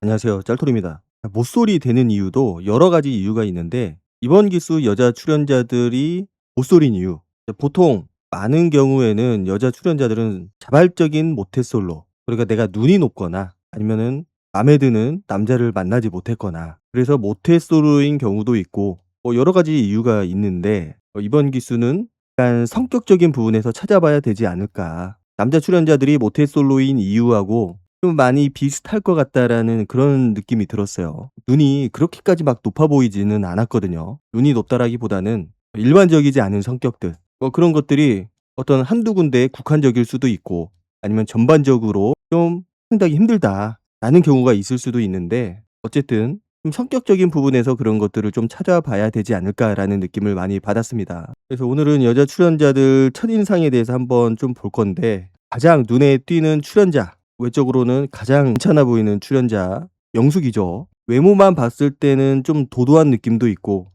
안녕하세요. 짤토리입니다. 못소리 되는 이유도 여러 가지 이유가 있는데 이번 기수 여자 출연자들이 못소린 이유. 보통 많은 경우에는 여자 출연자들은 자발적인 모태솔로, 그러니까 내가 눈이 높거나 아니면은 마음에 드는 남자를 만나지 못했거나 그래서 모태솔로인 경우도 있고 여러 가지 이유가 있는데 이번 기수는 약간 성격적인 부분에서 찾아봐야 되지 않을까. 남자 출연자들이 모태솔로인 이유하고 좀 많이 비슷할 것 같다라는 그런 느낌이 들었어요. 눈이 그렇게까지 막 높아 보이지는 않았거든요. 눈이 높다라기보다는 일반적이지 않은 성격들, 그런 것들이 어떤 한두 군데에 국한적일 수도 있고 아니면 전반적으로 좀 상당히 힘들다라는 경우가 있을 수도 있는데, 어쨌든 좀 성격적인 부분에서 그런 것들을 좀 찾아봐야 되지 않을까라는 느낌을 많이 받았습니다. 그래서 오늘은 여자 출연자들 첫인상에 대해서 한번 좀 볼 건데, 가장 눈에 띄는 출연자, 외적으로는 가장 괜찮아 보이는 출연자 영숙이죠. 외모만 봤을 때는 좀 도도한 느낌도 있고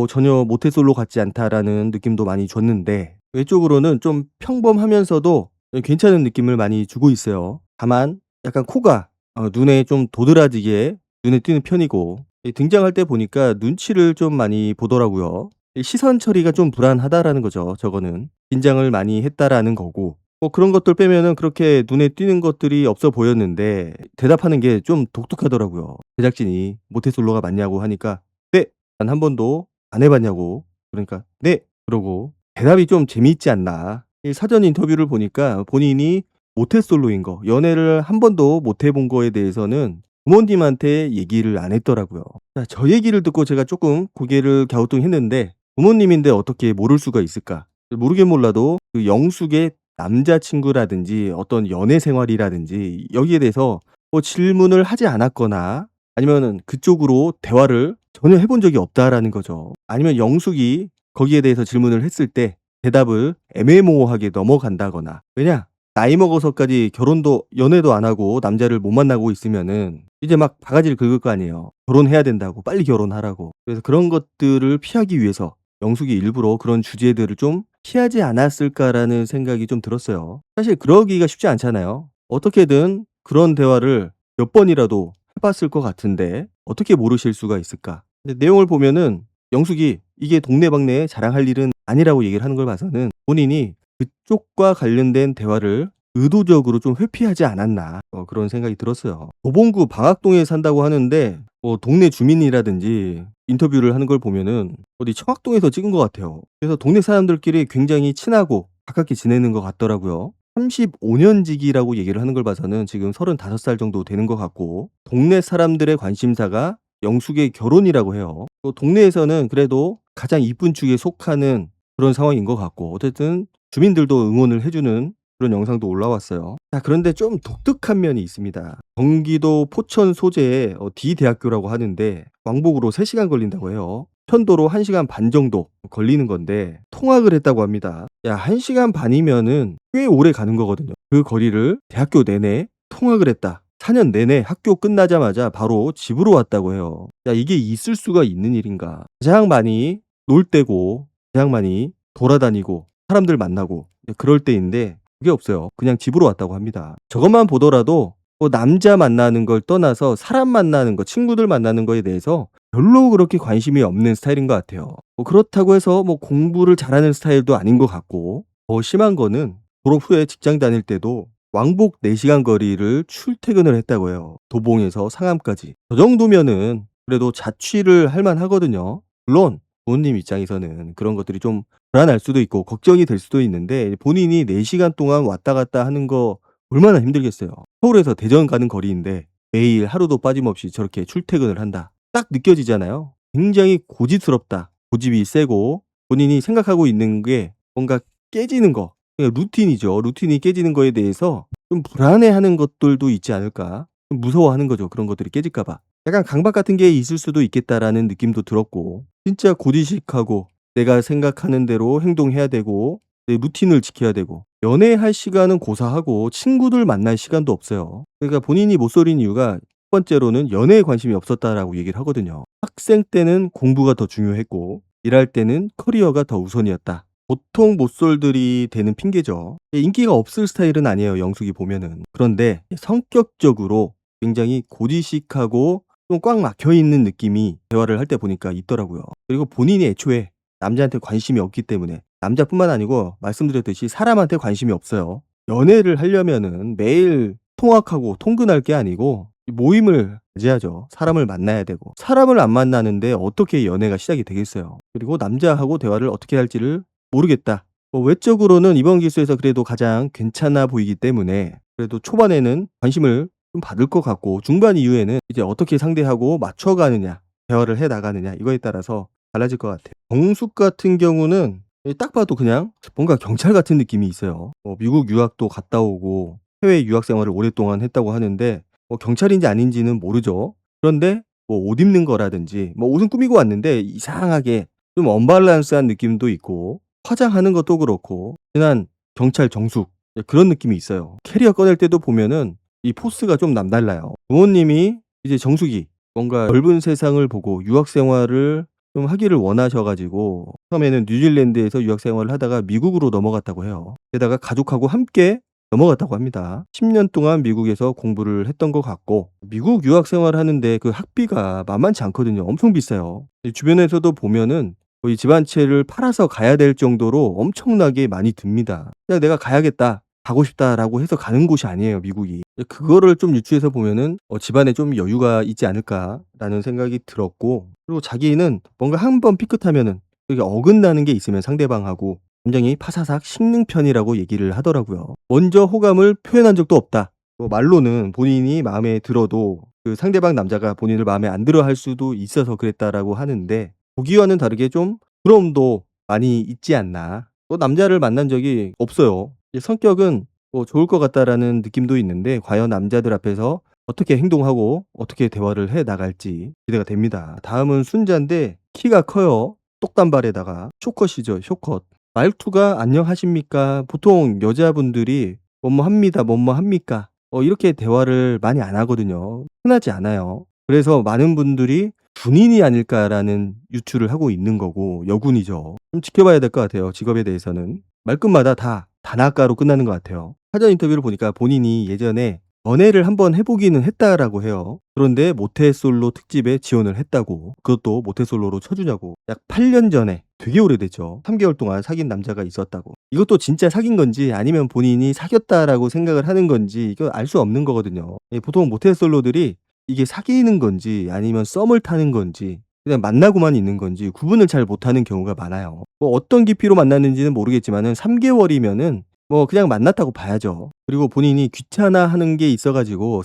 전혀 모태솔로 같지 않다라는 느낌도 많이 줬는데, 외적으로는 좀 평범하면서도 괜찮은 느낌을 많이 주고 있어요. 다만 약간 코가 눈에 좀 도드라지게 눈에 띄는 편이고, 등장할 때 보니까 눈치를 좀 많이 보더라고요. 시선 처리가 좀 불안하다라는 거죠. 저거는 긴장을 많이 했다라는 거고, 그런 것들 빼면은 그렇게 눈에 띄는 것들이 없어 보였는데 대답하는 게 좀 독특하더라고요. 제작진이 모태솔로가 맞냐고 하니까 "네. 단 한 번도 안 해 봤냐."고. 그러니까 "네." 그러고 대답이 좀 재미있지 않나. 이 사전 인터뷰를 보니까 본인이 모태솔로인 거, 연애를 한 번도 못해본 거에 대해서는 부모님한테 얘기를 안 했더라고요. 자, 저 얘기를 듣고 제가 쪼끔 고개를 갸우뚱했는데, 부모님인데 어떻게 모를 수가 있을까? 모르긴 몰라도 그 영숙의 남자친구라든지 어떤 연애 생활이라든지 여기에 대해서 질문을 하지 않았거나 아니면은 그쪽으로 대화를 전혀 해본 적이 없다라는 거죠. 아니면 영숙이 거기에 대해서 질문을 했을 때 대답을 애매모호하게 넘어간다거나. 왜냐? 나이 먹어서까지 결혼도 연애도 안 하고 남자를 못 만나고 있으면은 이제 막 바가지를 긁을 거 아니에요. 결혼해야 된다고, 빨리 결혼하라고. 그래서 그런 것들을 피하기 위해서 영숙이 일부러 그런 주제들을 좀 피하지 않았을까라는 생각이 좀 들었어요. 사실 그러기가 쉽지 않잖아요. 어떻게든 그런 대화를 몇 번이라도 해 봤을 것 같은데 어떻게 모르실 수가 있을까? 근데 내용을 보면은 영숙이 이게 동네방네에 자랑할 일은 아니라고 얘기를 하는 걸 봐서는 본인이 그쪽과 관련된 대화를 의도적으로 좀 회피하지 않았나, 그런 생각이 들었어요. 도봉구 방학동에 산다고 하는데 동네 주민이라든지 인터뷰를 하는 걸 보면은 어디 청학동에서 찍은 것 같아요. 그래서 동네 사람들끼리 굉장히 친하고 가깝게 지내는 것 같더라고요. 35년지기라고 얘기를 하는 걸 봐서는 지금 35살 정도 되는 것 같고, 동네 사람들의 관심사가 영숙의 결혼이라고 해요. 또 동네에서는 그래도 가장 이쁜 축에 속하는 그런 상황인 것 같고, 어쨌든 주민들도 응원을 해 주는 그런 영상도 올라왔어요. 자, 그런데 좀 독특한 면이 있습니다. 경기도 포천 소재의 D대학교라고 하는데 왕복으로 3 시간 걸린다고 해요. 편도로 1 시간 반 정도 걸리는 건데 통학을 했다고 합니다. 야, 1 시간 반이면은 꽤 오래 가는 거거든요. 그 거리를 대학교 내내 통학을 했다. 4년 내내 학교 끝나자마자 바로 집으로 왔다고 해요. 야, 이게 있을 수가 있는 일인가? 가장 많이 놀 때고 가장 많이 돌아다니고 사람들 만나고 그럴 때인데 그게 없어요. 그냥 집으로 왔다고 합니다. 저것만 보더라도 남자 만나는 걸 떠나서 사람 만나는 거, 친구들 만나는 거에 대해서 별로 그렇게 관심이 없는 스타일인 것 같아요. 그렇다고 해서 공부를 잘하는 스타일도 아닌 것 같고, 더 심한 거는 졸업 후에 직장 다닐 때도 왕복 4 시간 거리를 출퇴근을 했다고 해요. 도봉에서 상암까지. 저 정도면은 그래도 자취를 할 만하거든요. 물론 부모님 입장에서는 그런 것들이 좀 불안할 수도 있고 걱정이 될 수도 있는데, 본인이 4 시간 동안 왔다 갔다 하는 거 얼마나 힘들겠어요. 서울에서 대전 가는 거리인데 매일 하루도 빠짐없이 저렇게 출퇴근을 한다. 딱 느껴지잖아요. 굉장히 고집스럽다. 고집이 세고 본인이 생각하고 있는 게 뭔가 깨지는 거. 그러니까 루틴이죠. 루틴이 깨지는 거에 대해서 좀 불안해하는 것들도 있지 않을까. 좀 무서워하는 거죠. 그런 것들이 깨질까 봐. 약간 강박 같은 게 있을 수도 있겠다라는 느낌도 들었고, 진짜 고지식하고 내가 생각하는 대로 행동해야 되고 내 루틴을 지켜야 되고, 연애할 시간은 고사하고 친구들 만날 시간도 없어요. 그러니까 본인이 못소린 이유가 첫 번째로는 연애에 관심이 없었다라고 얘기를 하거든요. 학생 때는 공부가 더 중요했고 일할 때는 커리어가 더 우선이었다. 보통 못솔들이 되는 핑계죠. 인기가 없을 스타일은 아니에요, 영숙이 보면은. 그런데 성격적으로 굉장히 고지식하고 좀 꽉 막혀 있는 느낌이 대화를 할 때 보니까 있더라고요. 그리고 본인이 애초에 남자한테 관심이 없기 때문에 남자뿐만 아니고 말씀드렸듯이 사람한테 관심이 없어요. 연애를 하려면은 매일 통학하고 통근할 게 아니고 모임을 가져야죠. 사람을 만나야 되고. 사람을 안 만나는데 어떻게 연애가 시작이 되겠어요. 그리고 남자하고 대화를 어떻게 할지를 모르겠다. 외적으로는 이번 기수에서 그래도 가장 괜찮아 보이기 때문에 그래도 초반에는 관심을 좀 받을 것 같고, 중반 이후에는 이제 어떻게 상대하고 맞춰가느냐, 대화를 해 나가느냐, 이거에 따라서 달라질 것 같아요. 정숙 같은 경우는 딱 봐도 그냥 뭔가 경찰 같은 느낌이 있어요. 미국 유학도 갔다 오고 해외 유학 생활을 오랫동안 했다고 하는데 경찰인지 아닌지는 모르죠. 그런데 옷 입는 거라든지 옷은 꾸미고 왔는데 이상하게 좀 언밸런스한 느낌도 있고, 화장하는 것도 그렇고 흔한 경찰 정숙, 그런 느낌이 있어요. 캐리어 꺼낼 때도 보면은 이 포스가 좀 남달라요. 부모님이 이제 정숙이 뭔가 넓은 세상을 보고 유학 생활을 좀 하기를 원하셔 가지고 처음에는 뉴질랜드에서 유학 생활을 하다가 미국으로 넘어갔다고 해요. 게다가 가족하고 함께 넘어갔다고 합니다. 10년 동안 미국에서 공부를 했던 것 같고, 미국 유학 생활을 하는데 그 학비가 만만치 않거든요. 엄청 비싸요. 주변에서도 보면은 거의 집 한 채를 팔아서 가야 될 정도로 엄청나게 많이 듭니다. 그냥 '내가 가야겠다. 가고 싶다.'라고 해서 가는 곳이 아니에요, 미국이. 그거를 좀 유추해서 보면은 '집안에 좀 여유가 있지 않을까.'라는 생각이 들었고, 그리고 자기는 뭔가 한 번 삐끗하면은 이게 어긋나는 게 있으면 상대방하고 굉장히 파사삭 식는 편이라고 얘기를 하더라고요. 먼저 호감을 표현한 적도 없다. 말로는 본인이 마음에 들어도 그 상대방 남자가 본인을 마음에 안 들어 할 수도 있어서 그랬다라고 하는데, 보기와는 다르게 좀 부러움도 많이 있지 않나. 남자를 만난 적이 없어요. 성격은 좋을 것 같다라는 느낌도 있는데 과연 남자들 앞에서 어떻게 행동하고 어떻게 대화를 해 나갈지 기대가 됩니다. 다음은 순자인데 키가 커요. 똑단발에다가 쇼컷이죠, 쇼컷. 말투가 "안녕하십니까." 보통 여자분들이 "뭐뭐 합니다. 뭐뭐 합니까?" 이렇게 대화를 많이 안 하거든요. 흔하지 않아요. 그래서 많은 분들이 '군인이 아닐까.'라는 유추를 하고 있는 거고, 여군이죠. 좀 지켜봐야 될 것 같아요, 직업에 대해서는. 말끝마다 다 단아가로 끝나는 것 같아요. 사전 인터뷰를 보니까 본인이 예전에 연애를 한번 해 보기는 했다라고 해요. 그런데 모태솔로 특집에 지원을 했다고. 그것도 모태솔로로 쳐 주냐고. 약 8년 전에, 되게 오래됐죠. 3 개월 동안 사귄 남자가 있었다고. 이것도 진짜 사귄 건지 아니면 본인이 사귀었다라고 생각을 하는 건지 이거 알 수 없는 거거든요. 보통 모태솔로들이 이게 사귀는 건지 아니면 썸을 타는 건지 그냥 만나고만 있는 건지 구분을 잘 못하는 경우가 많아요. 어떤 깊이로 만났는지는 모르겠지만은 3 개월이면은 그냥 만났다고 봐야죠. 그리고 본인이 귀찮아하는 게 있어 가지고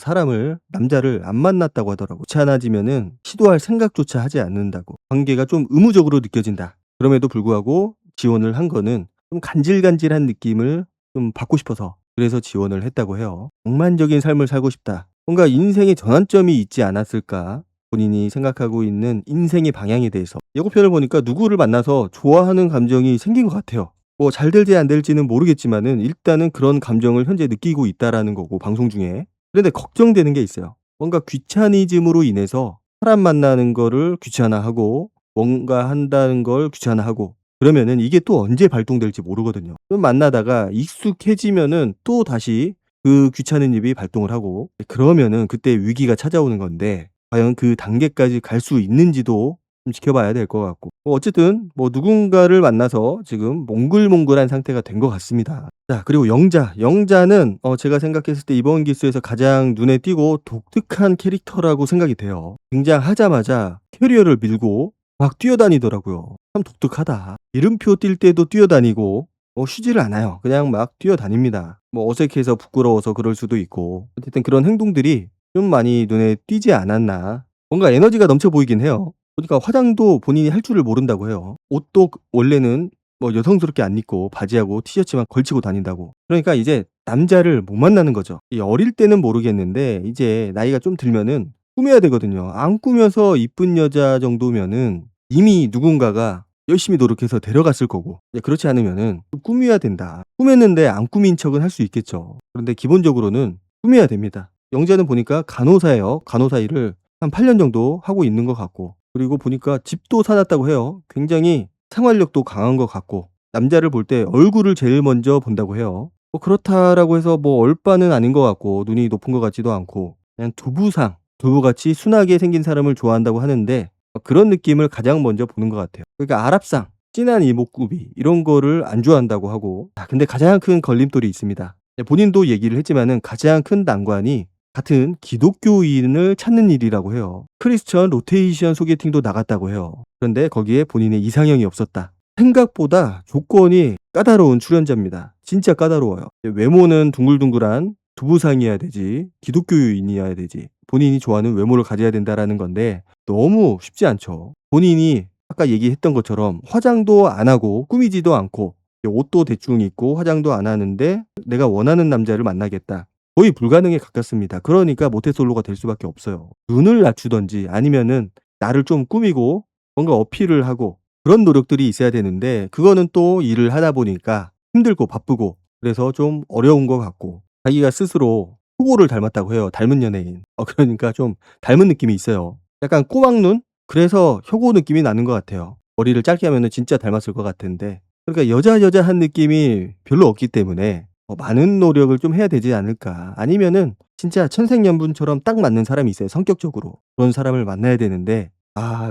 남자를 안 만났다고 하더라고요. 귀찮아지면은 시도할 생각조차 하지 않는다고. 관계가 좀 의무적으로 느껴진다. 그럼에도 불구하고 지원을 한 거는 좀 간질간질한 느낌을 좀 받고 싶어서 그래서 지원을 했다고 해요. '낭만적인 삶을 살고 싶다.' 뭔가 인생의 전환점이 있지 않았을까? 본인이 생각하고 있는 인생의 방향에 대해서. 예고편을 보니까 누구를 만나서 좋아하는 감정이 생긴 것 같아요. 잘 될지 안 될지는 모르겠지만은 일단은 그런 감정을 현재 느끼고 있다라는 거고, 방송 중에. 그런데 걱정되는 게 있어요. 뭔가 귀차니즘으로 인해서 사람 만나는 거를 귀찮아하고 뭔가 한다는 걸 귀찮아하고 그러면은 이게 또 언제 발동될지 모르거든요. 좀 만나다가 익숙해지면은 또다시 그 귀찮은 입이 발동을 하고, 그러면은 그때 위기가 찾아오는 건데 과연 그 단계까지 갈 수 있는지도 좀 지켜봐야 될 것 같고, 어쨌든 누군가를 만나서 지금 몽글몽글한 상태가 된 것 같습니다. 자, 그리고 영자는 제가 생각했을 때 이번 기수에서 가장 눈에 띄고 독특한 캐릭터라고 생각이 돼요. 등장하자마자 캐리어를 밀고 막 뛰어다니더라고요. 참 독특하다. 이름표 뛸 때도 뛰어다니고 쉬지를 않아요. 그냥 막 뛰어다닙니다. 어색해서 부끄러워서 그럴 수도 있고, 어쨌든 그런 행동들이 좀 많이 눈에 띄지 않았나. 뭔가 에너지가 넘쳐 보이긴 해요. 보니까 화장도 본인이 할 줄을 모른다고 해요. 옷도 원래는 여성스럽게 안 입고 바지하고 티셔츠만 걸치고 다닌다고. 그러니까 이제 남자를 못 만나는 거죠. 이 어릴 때는 모르겠는데 이제 나이가 좀 들면은 꾸며야 되거든요. 안 꾸며서 이쁜 여자 정도면은 이미 누군가가 열심히 노력해서 데려갔을 거고, 그렇지 않으면은 꾸며야 된다. 꾸몄는데 안 꾸민 척은 할 수 있겠죠. 그런데 기본적으로는 꾸며야 됩니다. 영자는 보니까 간호사예요. 간호사 일을 한 8년 정도 하고 있는 것 같고, 그리고 보니까 집도 사 놨다고 해요. 굉장히 생활력도 강한 것 같고, 남자를 볼 때 얼굴을 제일 먼저 본다고 해요. 그렇다라고 해서 얼빠는 아닌 것 같고 눈이 높은 것 같지도 않고, 그냥 두부상, 두부같이 순하게 생긴 사람을 좋아한다고 하는데 그런 느낌을 가장 먼저 보는 것 같아요. 그러니까 아랍상, 진한 이목구비 이런 거를 안 좋아한다고 하고 근데 가장 큰 걸림돌이 있습니다. 본인도 얘기를 했지만은 가장 큰 난관이 같은 기독교인을 찾는 일이라고 해요. 크리스천 로테이션 소개팅도 나갔다고 해요. 그런데 거기에 본인의 이상형이 없었다. 생각보다 조건이 까다로운 출연자입니다. 진짜 까다로워요. 외모는 둥글둥글한 두부상이어야 되지, 기독교인이어야 되지, 본인이 좋아하는 외모를 가져야 된다라는 건데 너무 쉽지 않죠. 본인이 아까 얘기했던 것처럼 화장도 안 하고 꾸미지도 않고 옷도 대충 입고 화장도 안 하는데 내가 원하는 남자를 만나겠다. 거의 불가능에 가깝습니다. 그러니까 모태솔로가 될 수밖에 없어요. 눈을 낮추든지 아니면은 나를 좀 꾸미고 뭔가 어필을 하고 그런 노력들이 있어야 되는데 그거는 또 일을 하다 보니까 힘들고 바쁘고 그래서 좀 어려운 것 같고 자기가 스스로 후보를 닮았다고 해요. 닮은 연예인. 그러니까 좀 닮은 느낌이 있어요. 약간 꼬막눈? 그래서 혁오 느낌이 나는 것 같아요. 머리를 짧게 하면은 진짜 닮았을 것 같은데 그러니까 여자여자한 느낌이 별로 없기 때문에 많은 노력을 좀 해야 되지 않을까. 아니면은 진짜 천생연분처럼 딱 맞는 사람이 있어요, 성격적으로. 그런 사람을 만나야 되는데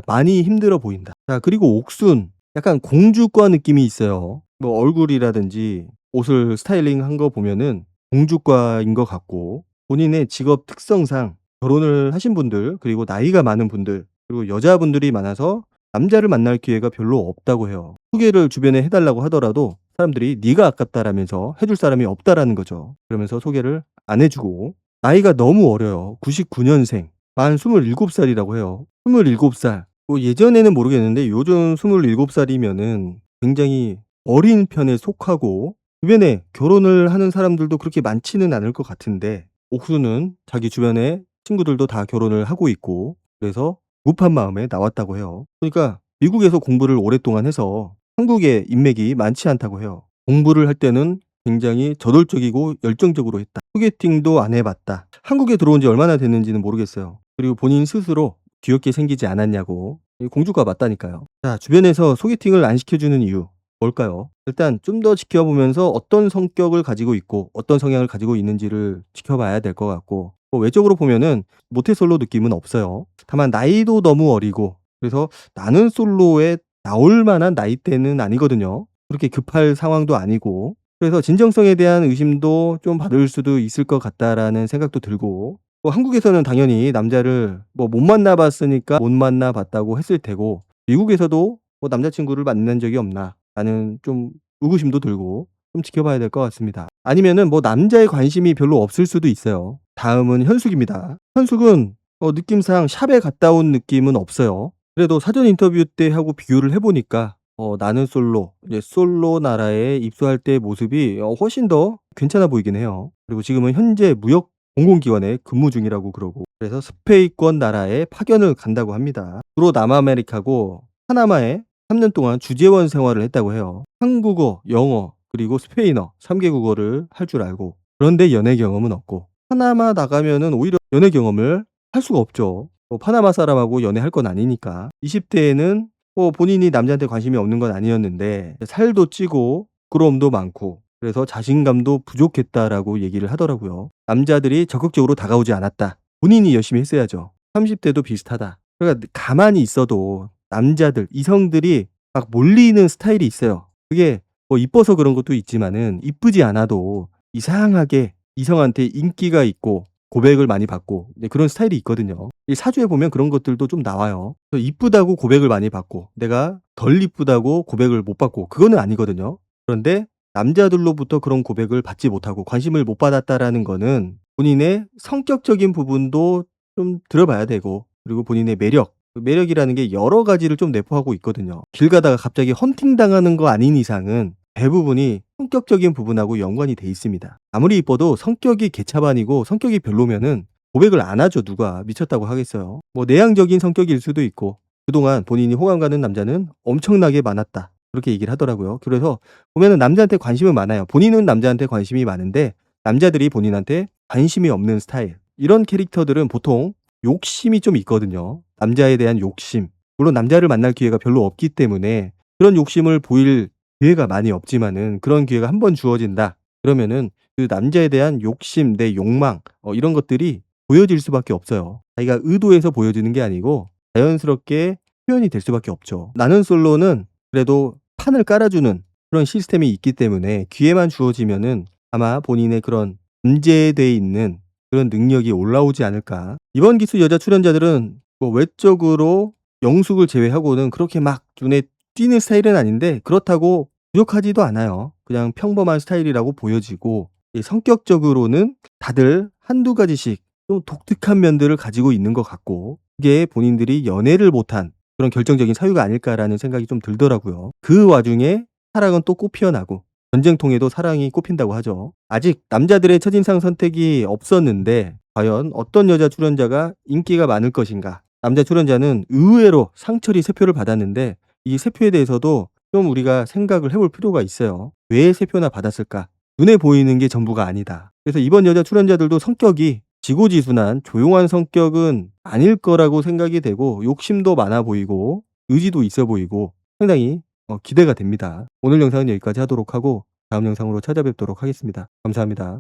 많이 힘들어 보인다. 자 그리고 옥순. 약간 공주과 느낌이 있어요. 뭐 얼굴이라든지 옷을 스타일링한 거 보면은 공주과인 것 같고 본인의 직업 특성상 결혼을 하신 분들 그리고 나이가 많은 분들 그리고 여자분들이 많아서 남자를 만날 기회가 별로 없다고 해요. 소개를 주변에 해 달라고 하더라도 사람들이 "네가 아깝다."라면서 해줄 사람이 없다라는 거죠. 그러면서 소개를 안 해 주고 나이가 너무 어려요. 99 년생. 만 27 살이라고 해요. 27 살. 뭐 예전에는 모르겠는데 요즘 27 살이면은 굉장히 어린 편에 속하고 주변에 결혼을 하는 사람들도 그렇게 많지는 않을 것 같은데 옥수는 자기 주변에 친구들도 다 결혼을 하고 있고 그래서 급한 마음에 나왔다고 해요. 그러니까 미국에서 공부를 오랫동안 해서 한국에 인맥이 많지 않다고 해요. 공부를 할 때는 굉장히 저돌적이고 열정적으로 했다. 소개팅도 안 해 봤다. 한국에 들어온 지 얼마나 됐는지는 모르겠어요. 그리고 본인 스스로 귀엽게 생기지 않았냐고. 공주가 맞다니까요. 자, 주변에서 소개팅을 안 시켜주는 이유 뭘까요? 일단 좀 더 지켜보면서 어떤 성격을 가지고 있고 어떤 성향을 가지고 있는지를 지켜봐야 될 것 같고 외적으로 보면은 모태솔로 느낌은 없어요. 다만 나이도 너무 어리고 그래서 나는 솔로에 나올 만한 나이대는 아니거든요. 그렇게 급할 상황도 아니고 그래서 진정성에 대한 의심도 좀 받을 수도 있을 것 같다라는 생각도 들고 한국에서는 당연히 남자를 못 만나 봤으니까 못 만나 봤다고 했을 테고 미국에서도 남자친구를 만난 적이 없나 라는 좀 의구심도 들고 좀 지켜봐야 될 것 같습니다. 아니면은 남자에 관심이 별로 없을 수도 있어요. 다음은 현숙입니다. 현숙은 느낌상 샵에 갔다 온 느낌은 없어요. 그래도 사전 인터뷰 때 하고 비교를 해 보니까 나는 솔로, 이제 솔로 나라에 입소할 때의 모습이 훨씬 더 괜찮아 보이긴 해요. 그리고 지금은 현재 무역 공공기관에 근무 중이라고 그러고 그래서 스페인권 나라에 파견을 간다고 합니다. 주로 남아메리카고 파나마에 3년 동안 주재원 생활을 했다고 해요. 한국어, 영어, 그리고 스페인어 3 개국어를 할 줄 알고 그런데 연애 경험은 없고 파나마 나가면은 오히려 연애 경험을 할 수가 없죠. 파나마 사람하고 연애할 건 아니니까. 20 대에는 본인이 남자한테 관심이 없는 건 아니었는데 살도 찌고 부끄러움도 많고 그래서 자신감도 부족했다라고 얘기를 하더라고요. 남자들이 적극적으로 다가오지 않았다. 본인이 열심히 했어야죠. 30 대도 비슷하다. 그러니까 가만히 있어도 남자들, 이성들이 막 몰리는 스타일이 있어요. 그게 이뻐서 그런 것도 있지만은 이쁘지 않아도 이상하게 이성한테 인기가 있고 고백을 많이 받고 그런 스타일이 있거든요. 이 사주에 보면 그런 것들도 좀 나와요. 이쁘다고 고백을 많이 받고 내가 덜 이쁘다고 고백을 못 받고 그거는 아니거든요. 그런데 남자들로부터 그런 고백을 받지 못하고 관심을 못 받았다라는 거는 본인의 성격적인 부분도 좀 들어봐야 되고 그리고 본인의 매력, 매력이라는 게 여러 가지를 좀 내포하고 있거든요. 길 가다가 갑자기 헌팅 당하는 거 아닌 이상은 대부분이 성격적인 부분하고 연관이 돼 있습니다. 아무리 이뻐도 성격이 개차반이고 성격이 별로면은 고백을 안 하죠. 누가 미쳤다고 하겠어요. 내향적인 성격일 수도 있고 그동안 본인이 호감 가는 남자는 엄청나게 많았다. 그렇게 얘기를 하더라고요. 그래서 보면은 남자한테 관심은 많아요. 본인은 남자한테 관심이 많은데 남자들이 본인한테 관심이 없는 스타일. 이런 캐릭터들은 보통 욕심이 좀 있거든요. 남자에 대한 욕심. 물론 남자를 만날 기회가 별로 없기 때문에 그런 욕심을 보일 기회가 많이 없지만은 그런 기회가 한 번 주어진다. 그러면은 그 남자에 대한 욕심, 내 욕망 이런 것들이 보여질 수밖에 없어요. 자기가 의도해서 보여지는 게 아니고 자연스럽게 표현이 될 수밖에 없죠. 나는 솔로는 그래도 판을 깔아주는 그런 시스템이 있기 때문에 기회만 주어지면은 아마 본인의 그런 잠재돼 있는 그런 능력이 올라오지 않을까. 이번 기수 여자 출연자들은 뭐 외적으로 영숙을 제외하고는 그렇게 막 눈에 띄는 스타일은 아닌데 그렇다고 부족하지도 않아요. 그냥 평범한 스타일이라고 보여지고 성격적으로는 다들 한두 가지씩 좀 독특한 면들을 가지고 있는 것 같고 그게 본인들이 연애를 못한 그런 결정적인 사유가 아닐까라는 생각이 좀 들더라고요. 그 와중에 사랑은 또 꽃피어나고 전쟁통에도 사랑이 꽃핀다고 하죠. 아직 남자들의 첫인상 선택이 없었는데 과연 어떤 여자 출연자가 인기가 많을 것인가. 남자 출연자는 의외로 상철이 3표를 받았는데 이 3표에 대해서도 좀 우리가 생각을 해볼 필요가 있어요. 왜 3표나 받았을까? 눈에 보이는 게 전부가 아니다. 그래서 이번 여자 출연자들도 성격이 지고지순한 조용한 성격은 아닐 거라고 생각이 되고 욕심도 많아 보이고 의지도 있어 보이고 상당히 기대가 됩니다. 오늘 영상은 여기까지 하도록 하고 다음 영상으로 찾아뵙도록 하겠습니다. 감사합니다.